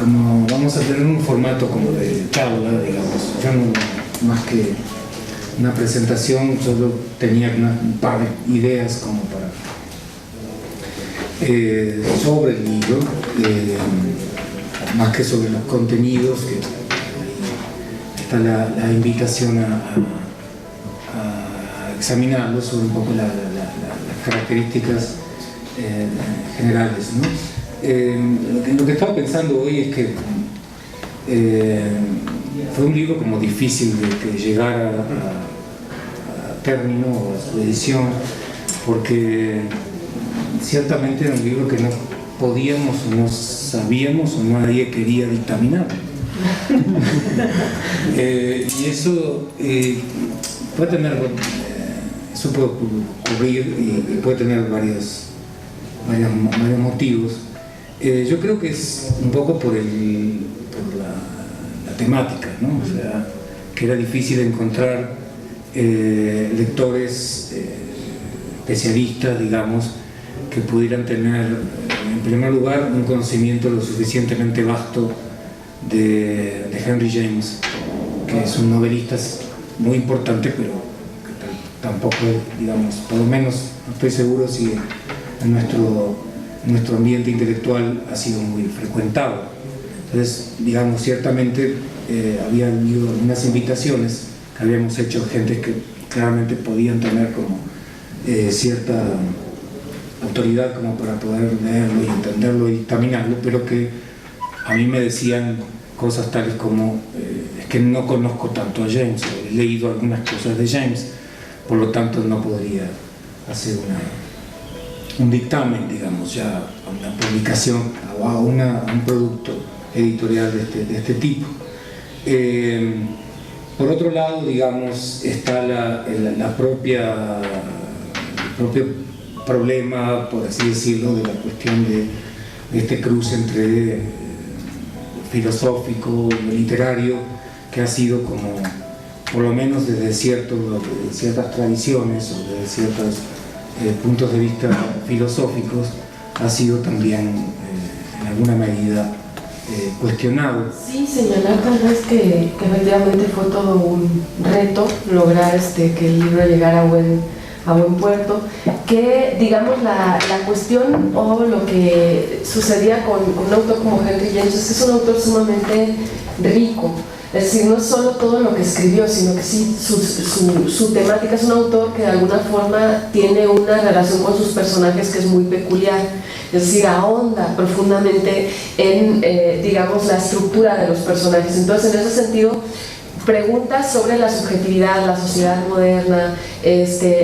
como vamos a tener un formato como de charla, digamos, yo no, más que una presentación, solo tenía un par de ideas como para sobre el libro, más que sobre los contenidos, que está la invitación a examinarlo sobre un poco las características generales, ¿no? Lo que estaba pensando hoy es que fue un libro como difícil de que llegara a término o a su edición, porque ciertamente era un libro que no podíamos o no sabíamos o nadie quería dictaminar. Y eso puede tener, eso puede ocurrir y puede tener varios motivos. Yo creo que es un poco por la temática, ¿no? O sea, que era difícil encontrar lectores especialistas, digamos, que pudieran tener, en primer lugar, un conocimiento lo suficientemente vasto de Henry James, que es un novelista muy importante, pero que tampoco, digamos, por lo menos no estoy seguro si en nuestro ambiente intelectual ha sido muy frecuentado. Entonces, digamos, ciertamente había habido algunas invitaciones que habíamos hecho a gente que claramente podían tener como cierta autoridad como para poder leerlo y entenderlo y dictaminarlo, pero que a mí me decían cosas tales como es que no conozco tanto a James, he leído algunas cosas de James, por lo tanto no podría hacer un dictamen, digamos, ya a una publicación o a un producto editorial de este tipo. Por otro lado, digamos, está el propio problema, por así decirlo, de la cuestión de este cruce entre filosófico y literario, que ha sido como, por lo menos desde ciertas tradiciones o desde ciertos puntos de vista filosóficos, ha sido también en alguna medida cuestionado. Sí, señalar tal vez que efectivamente fue todo un reto lograr que el libro llegara a buen puerto, que digamos la cuestión o lo que sucedía con un autor como Henry James es que es un autor sumamente rico. Es decir, no es solo todo lo que escribió, sino que sí su temática. Es un autor que de alguna forma tiene una relación con sus personajes que es muy peculiar, es decir, ahonda profundamente en, digamos, la estructura de los personajes. Entonces, en ese sentido, preguntas sobre la subjetividad, la sociedad moderna,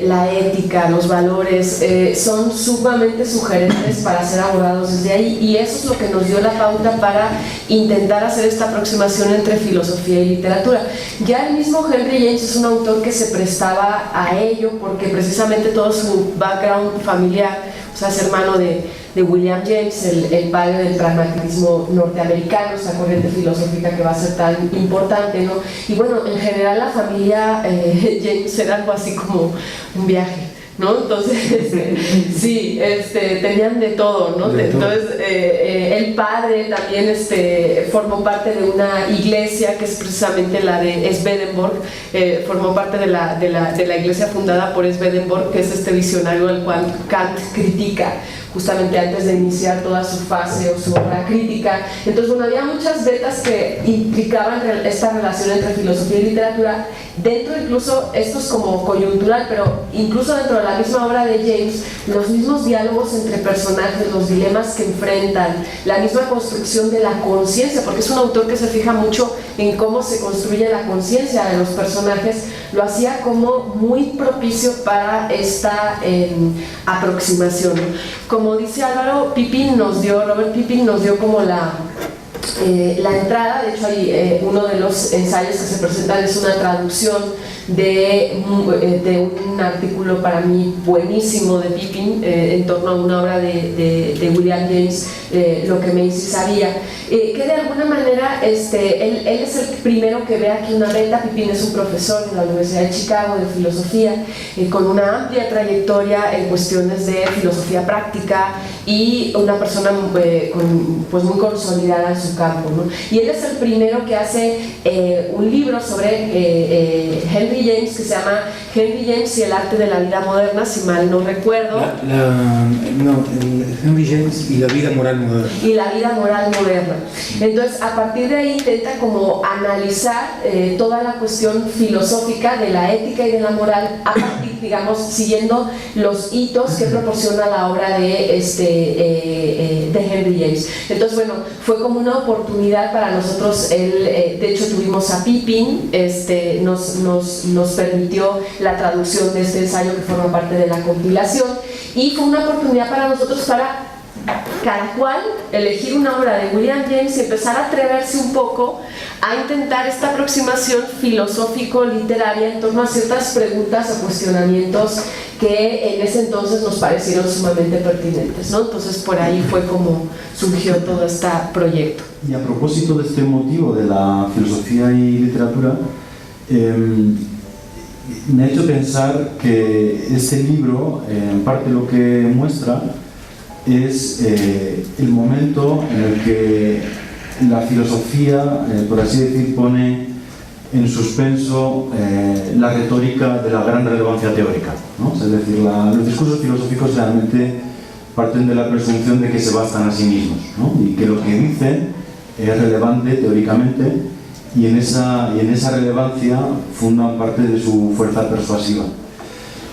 la ética, los valores, son sumamente sugerentes para ser abordados desde ahí, y eso es lo que nos dio la pauta para intentar hacer esta aproximación entre filosofía y literatura. Ya el mismo Henry James es un autor que se prestaba a ello porque precisamente todo su background familiar, o sea, es hermano de William James, el padre del pragmatismo norteamericano, esa corriente filosófica que va a ser tan importante, ¿no? Y bueno, en general la familia James era algo así como un viaje, ¿no? Entonces, sí, tenían de todo, ¿no? Entonces, el padre también formó parte de una iglesia que es precisamente la de Swedenborg, formó parte de la iglesia fundada por Swedenborg, que es este visionario al cual Kant critica justamente antes de iniciar toda su fase o su obra crítica. Entonces, bueno, había muchas vetas que implicaban esta relación entre filosofía y literatura, dentro incluso, esto es como coyuntural, pero incluso dentro de la misma obra de James, los mismos diálogos entre personajes, los dilemas que enfrentan, la misma construcción de la conciencia, porque es un autor que se fija mucho en cómo se construye la conciencia de los personajes, lo hacía como muy propicio para esta aproximación. Como dice Álvaro, Robert Pippin nos dio como la entrada. De hecho, hay uno de los ensayos que se presentan es una traducción de un artículo para mí buenísimo de Pippin en torno a una obra de William James, Lo que Macy sabía, que de alguna manera él es el primero que ve aquí una venda. Pippin es un profesor en la Universidad de Chicago de filosofía, con una amplia trayectoria en cuestiones de filosofía práctica y una persona pues muy consolidada en su campo, ¿no? Y él es el primero que hace un libro sobre Henry James, que se llama Henry James y el arte de la vida moderna, si mal no recuerdo. Henry James y la vida moral moderna. Y la vida moral moderna. Entonces, a partir de ahí intenta como analizar toda la cuestión filosófica de la ética y de la moral a partir, digamos, siguiendo los hitos que proporciona la obra de Henry James. Entonces, bueno, fue como una oportunidad para nosotros. De hecho, tuvimos a Pippin, nos permitió la traducción de este ensayo que forma parte de la compilación, y fue una oportunidad para nosotros para cada cual elegir una obra de William James y empezar a atreverse un poco a intentar esta aproximación filosófico-literaria en torno a ciertas preguntas o cuestionamientos que en ese entonces nos parecieron sumamente pertinentes, ¿no? Entonces por ahí fue como surgió todo este proyecto. Y a propósito de este motivo de la filosofía y literatura, me ha hecho pensar que este libro, en parte lo que muestra es el momento en el que la filosofía, por así decir, pone en suspenso la retórica de la gran relevancia teórica, ¿no? Es decir, los discursos filosóficos realmente parten de la presunción de que se bastan a sí mismos, ¿no? Y que lo que dicen es relevante teóricamente, y en esa relevancia fundan parte de su fuerza persuasiva.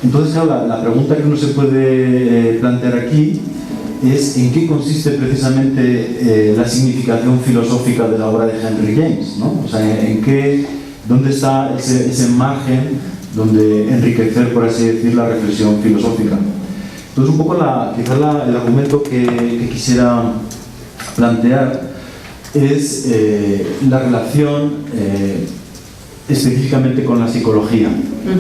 Entonces, claro, la pregunta que uno se puede plantear aquí es en qué consiste precisamente la significación filosófica de la obra de Henry James, ¿no? O sea, ¿dónde está ese margen donde enriquecer, por así decir, la reflexión filosófica? Entonces, un poco quizás el argumento que quisiera plantear es la relación específicamente con la psicología,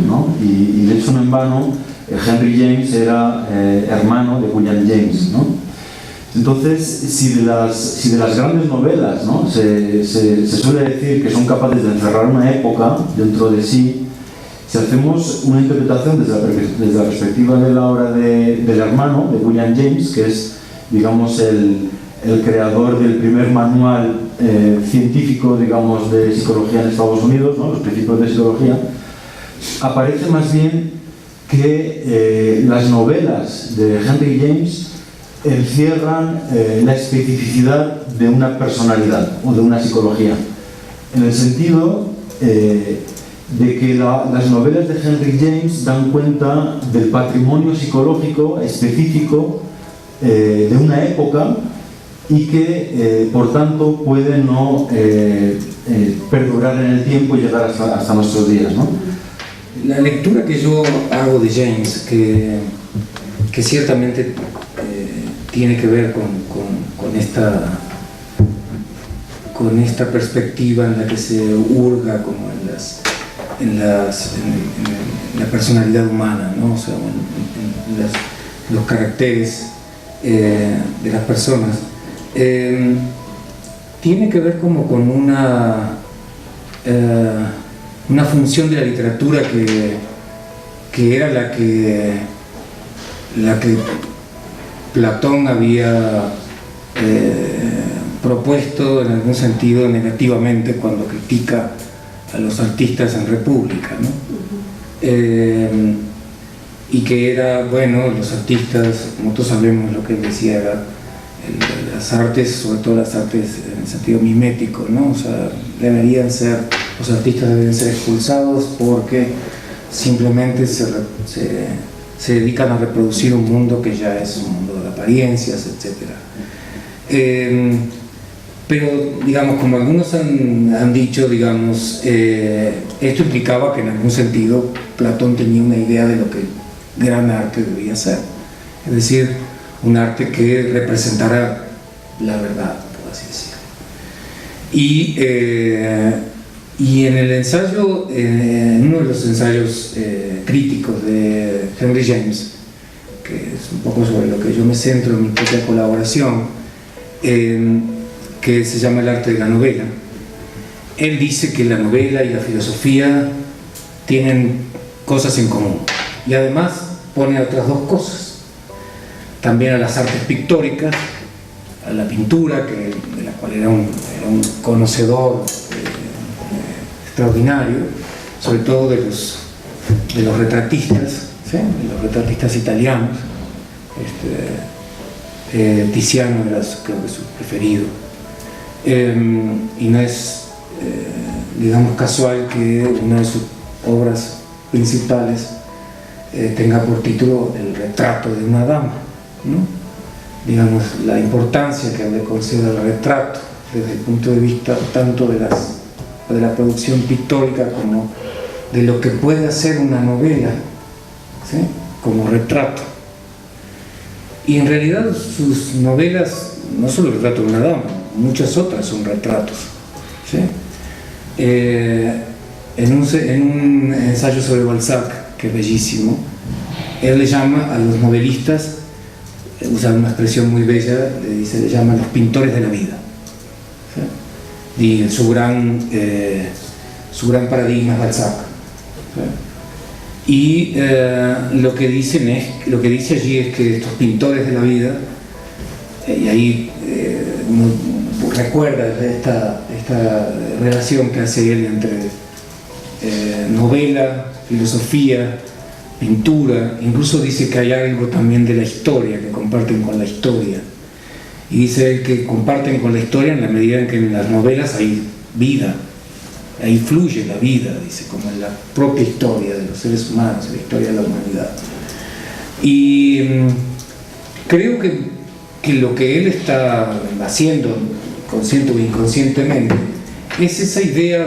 ¿no? Y de hecho, no en vano, Henry James era hermano de William James, ¿no? Entonces, si de las grandes novelas, ¿no?, se suele decir que son capaces de encerrar una época dentro de sí, si hacemos una interpretación desde la perspectiva de la obra del hermano de William James, que es, digamos, el creador del primer manual científico, digamos, de psicología en Estados Unidos, ¿no?, los principios de psicología, aparece más bien que las novelas de Henry James encierran la especificidad de una personalidad o de una psicología, en el sentido de que las novelas de Henry James dan cuenta del patrimonio psicológico específico de una época, y que por tanto puede no perdurar en el tiempo y llegar hasta nuestros días, ¿no? La lectura que yo hago de James, que ciertamente tiene que ver con esta perspectiva en la que se hurga como en la personalidad humana, ¿no? O sea, en los caracteres de las personas, tiene que ver como con una función de la literatura que era la que Platón había propuesto en algún sentido negativamente cuando critica a los artistas en República, ¿no? Y que era, bueno, los artistas, como todos sabemos lo que él decía, era las artes, sobre todo las artes en el sentido mimético, ¿no? O sea, los artistas deben ser expulsados porque simplemente se dedican a reproducir un mundo que ya es un mundo de apariencias, etc. Pero, digamos, como algunos han dicho, digamos, esto implicaba que en algún sentido Platón tenía una idea de lo que gran arte debía ser, es decir, un arte que representara la verdad, por así decirlo. Y en el ensayo, en uno de los ensayos críticos de Henry James, que es un poco sobre lo que yo me centro en mi propia colaboración, que se llama El arte de la novela, él dice que la novela y la filosofía tienen cosas en común, y además pone otras dos cosas, también a las artes pictóricas, a la pintura, de la cual era un conocedor extraordinario, sobre todo de los retratistas, ¿sí? De los retratistas italianos. Tiziano era, creo que, su preferido. Y no es, digamos, casual que una de sus obras principales tenga por título El retrato de una dama, ¿no? Digamos, la importancia que le concede al retrato desde el punto de vista tanto de la producción pictórica como de lo que puede hacer una novela, ¿sí? Como retrato. Y en realidad sus novelas, no solo El retrato de una dama, muchas otras son retratos, ¿sí? En un ensayo sobre Balzac, que es bellísimo, él le llama a los novelistas, usa una expresión muy bella, le llama los pintores de la vida, ¿sí? Y su gran paradigma es Balzac, ¿sí? Y lo que dice allí es que estos pintores de la vida, y ahí uno recuerda esta relación que hace él entre novela, filosofía, pintura, incluso dice que hay algo también de la historia que comparten con la historia, y dice él que comparten con la historia en la medida en que en las novelas hay vida, ahí fluye la vida, dice, como en la propia historia de los seres humanos, en la historia de la humanidad. Y creo que lo que él está haciendo, consciente o inconscientemente, es esa idea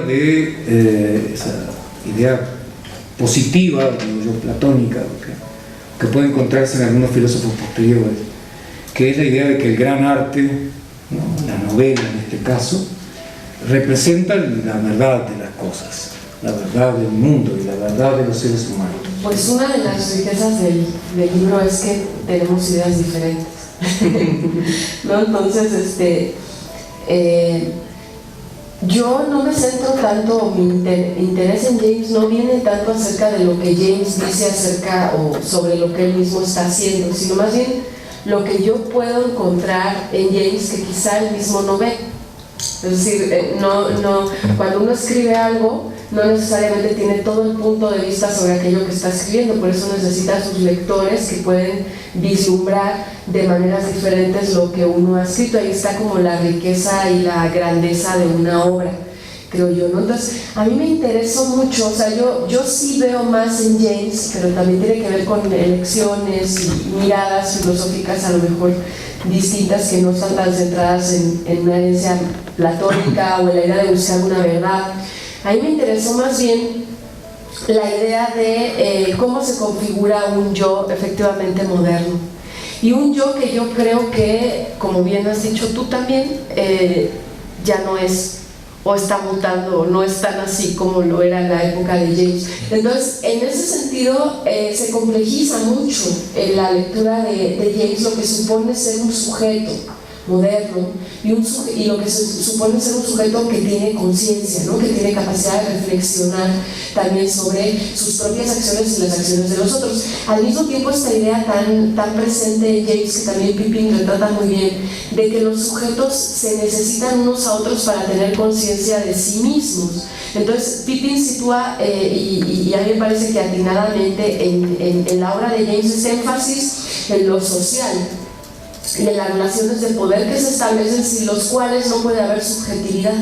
positiva, digo yo, platónica, que puede encontrarse en algunos filósofos posteriores, que es la idea de que el gran arte, ¿no? La novela en este caso, representa la verdad de las cosas, la verdad del mundo y la verdad de los seres humanos. Pues una de las riquezas del libro es que tenemos ideas diferentes, ¿no? Entonces, yo no me centro tanto, mi interés en James no viene tanto acerca de lo que James dice acerca o sobre lo que él mismo está haciendo, sino más bien lo que yo puedo encontrar en James que quizá él mismo no ve. Es decir, cuando uno escribe algo, no necesariamente tiene todo el punto de vista sobre aquello que está escribiendo, por eso necesita a sus lectores que pueden vislumbrar de maneras diferentes lo que uno ha escrito. Ahí está como la riqueza y la grandeza de una obra, creo yo, ¿no? Entonces, a mí me interesó mucho, o sea, yo sí veo más en James, pero también tiene que ver con elecciones y miradas filosóficas a lo mejor distintas que no están tan centradas en una herencia platónica o en la idea de buscar una verdad. A mí me interesó más bien la idea de cómo se configura un yo efectivamente moderno. Y un yo que yo creo que, como bien has dicho tú también, ya no es, o está mutando, o no es tan así como lo era en la época de James. Entonces, en ese sentido, se complejiza mucho en la lectura de James lo que supone ser un sujeto moderno y lo que supone ser un sujeto que tiene conciencia, ¿no? Que tiene capacidad de reflexionar también sobre sus propias acciones y las acciones de los otros. Al mismo tiempo, esta idea tan presente en James, que también Pippin retrata muy bien, de que los sujetos se necesitan unos a otros para tener conciencia de sí mismos. Entonces Pippin sitúa, y a mí me parece que atinadamente en la obra de James, este énfasis en lo social, de las relaciones de poder que se establecen, sin los cuales no puede haber subjetividad.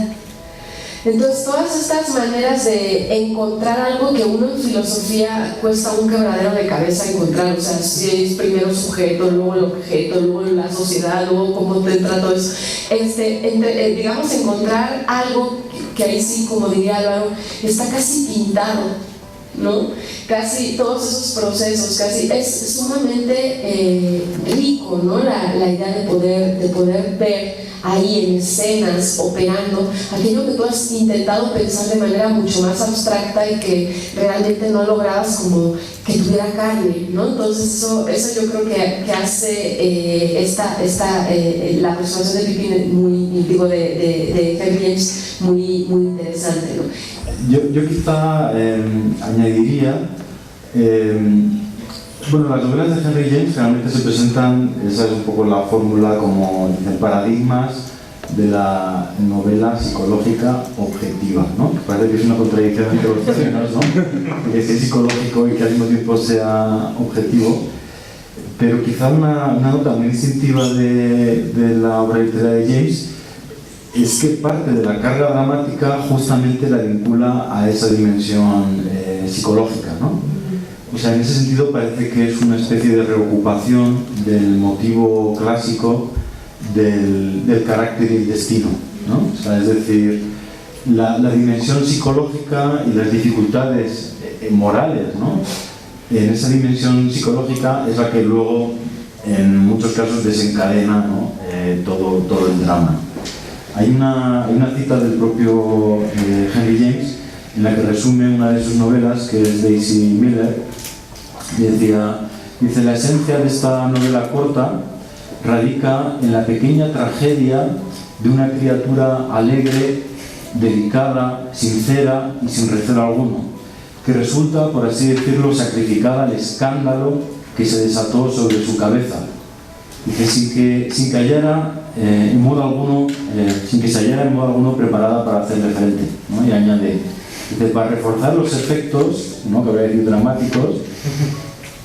Entonces, todas estas maneras de encontrar algo que uno en filosofía cuesta un quebradero de cabeza encontrar, o sea, si es primero sujeto, luego el objeto, luego la sociedad, luego cómo te entra todo eso, digamos, encontrar algo que ahí sí, como diría Álvaro, está casi pintado, ¿no? Casi todos esos procesos, casi es sumamente rico, ¿no? La idea de poder ver ahí en escenas, operando, aquello que tú has intentado pensar de manera mucho más abstracta y que realmente no lograbas como que tuviera carne, ¿no? Entonces eso yo creo que hace la persuasión de Pippin muy, digo, de Henry James muy interesante, ¿no? Yo quizá añadiría, bueno, las novelas de Henry James realmente se presentan, esa es un poco la fórmula, como en paradigmas de la novela psicológica objetiva, ¿no? Parece que es una contradicción entre los términos, ¿no? Que es psicológico y que al mismo tiempo sea objetivo. Pero quizá una nota muy distintiva de la obra literaria de James es que parte de la carga dramática justamente la vincula a esa dimensión psicológica, ¿no? O sea, en ese sentido parece que es una especie de reocupación del motivo clásico del carácter y el destino, ¿no? O sea, es decir, la dimensión psicológica y las dificultades morales, ¿no? En esa dimensión psicológica es la que luego, en muchos casos, desencadena, ¿no? todo el drama. Hay una cita del propio Henry James en la que resume una de sus novelas, que es Daisy Miller. Dice, la esencia de esta novela corta radica en la pequeña tragedia de una criatura alegre, delicada, sincera y sin recelo alguno, que resulta, por así decirlo, sacrificada al escándalo que se desató sobre su cabeza. Dice, sin que hallara en modo alguno preparada para hacerle frente, ¿no? Y añade, dice, para reforzar los efectos, ¿no?, que habría decir dramáticos,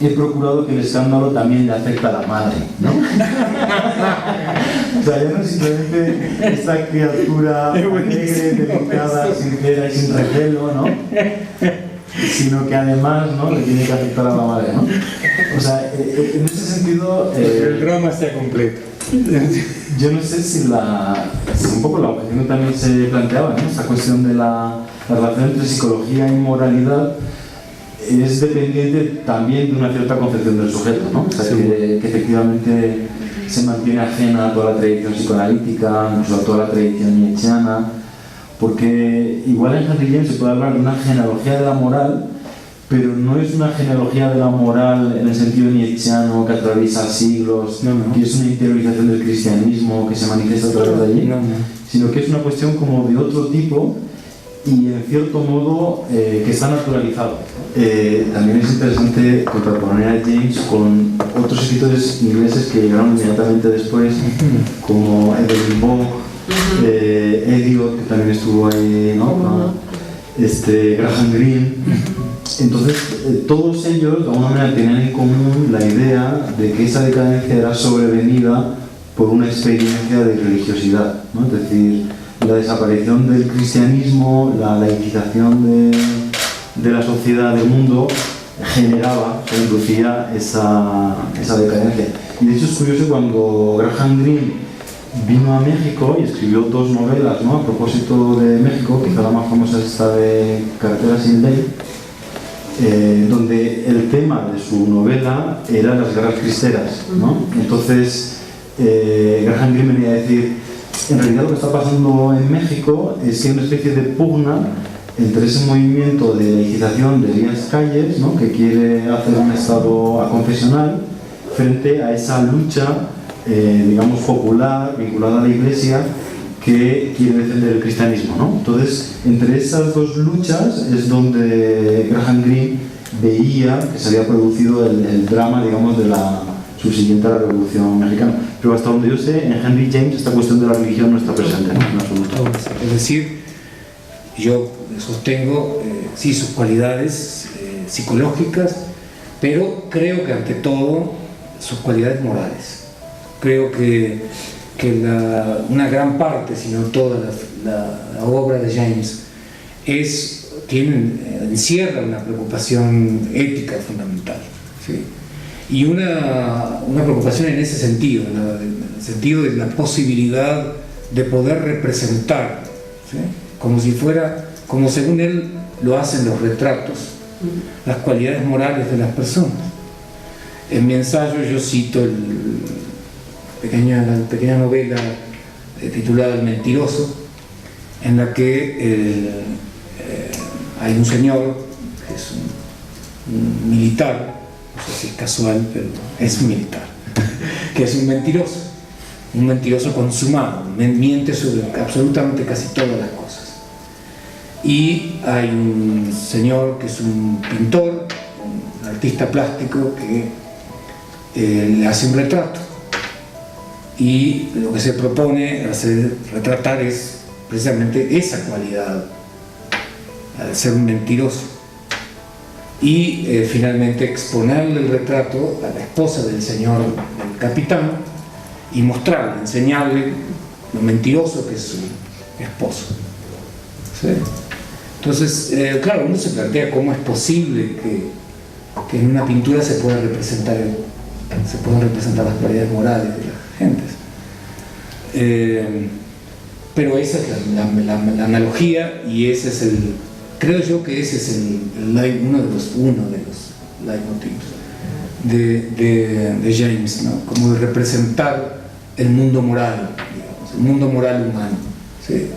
he procurado que el escándalo también le afecte a la madre, ¿no? O sea, ya no es simplemente esta criatura alegre, delicada, sincera y sin recelo, ¿no? Sino que además, ¿no?, le tiene que afectar a la madre, ¿no? O sea, en ese sentido... el drama está completo. Yo no sé si un poco la objeción también se planteaba, ¿no? Esta cuestión de la relación entre psicología y moralidad es dependiente también de una cierta concepción del sujeto, ¿no? O sea, que efectivamente se mantiene ajena a toda la tradición psicoanalítica, incluso a toda la tradición nietzscheana, porque igual en Henry James se puede hablar de una genealogía de la moral, pero no es una genealogía de la moral en el sentido nietzscheano que atraviesa siglos, que es una interiorización del cristianismo que se manifiesta a través de allí, sino que es una cuestión como de otro tipo y en cierto modo que está naturalizado. También es interesante contraponer a James con otros escritores ingleses que llegaron inmediatamente después, como Evelyn Waugh, Eliot, que también estuvo ahí, ¿no? Graham Greene. Entonces, todos ellos de alguna manera tenían en común la idea de que esa decadencia era sobrevenida por una experiencia de religiosidad, ¿no? Es decir, la desaparición del cristianismo, la laicización de la sociedad, del mundo, inducía esa decadencia. Y de hecho es curioso, cuando Graham Greene vino a México y escribió dos novelas, ¿no?, a propósito de México, quizá la más famosa es esta de Carretera sin ley, donde el tema de su novela era las guerras cristeras, ¿no? Entonces Graham Greene venía a decir, en realidad lo que está pasando en México es que hay una especie de pugna entre ese movimiento de laicización de Elías Calles, ¿no?, que quiere hacer un estado aconfesional, frente a esa lucha digamos popular, vinculada a la Iglesia, que quiere defender el cristianismo, ¿no? Entonces, entre esas dos luchas es donde Graham Greene veía que se había producido el drama, digamos, de la subsiguiente a la Revolución Mexicana. Pero hasta donde yo sé, en Henry James esta cuestión de la religión no está presente, ¿no?, en absoluto. Es decir, yo sostengo, sí, sus cualidades psicológicas, pero creo que ante todo sus cualidades morales. Creo que una gran parte, si no toda la obra de James encierra una preocupación ética fundamental, ¿sí? Y una preocupación en ese sentido, en el sentido de la posibilidad de poder representar, ¿sí?, como según él lo hacen los retratos, las cualidades morales de las personas. En mi ensayo yo cito la pequeña novela titulada El Mentiroso, en la que hay un señor que es un militar, no sé si es casual, pero es un militar, que es un mentiroso consumado, miente sobre absolutamente casi todas las cosas. Y hay un señor que es un pintor, un artista plástico, que le hace un retrato, y lo que se propone retratar es precisamente esa cualidad, de ser un mentiroso, y finalmente exponerle el retrato a la esposa del señor, del capitán, y mostrarle, enseñarle lo mentiroso que es su esposo. ¿Sí? Entonces, claro, uno se plantea cómo es posible que en una pintura se puedan representar las cualidades morales de las gentes. Pero esa es la analogía, y ese es creo yo que ese es uno de los leitmotivs de James, ¿no? Como de representar el mundo moral, digamos, el mundo moral humano, ¿sí?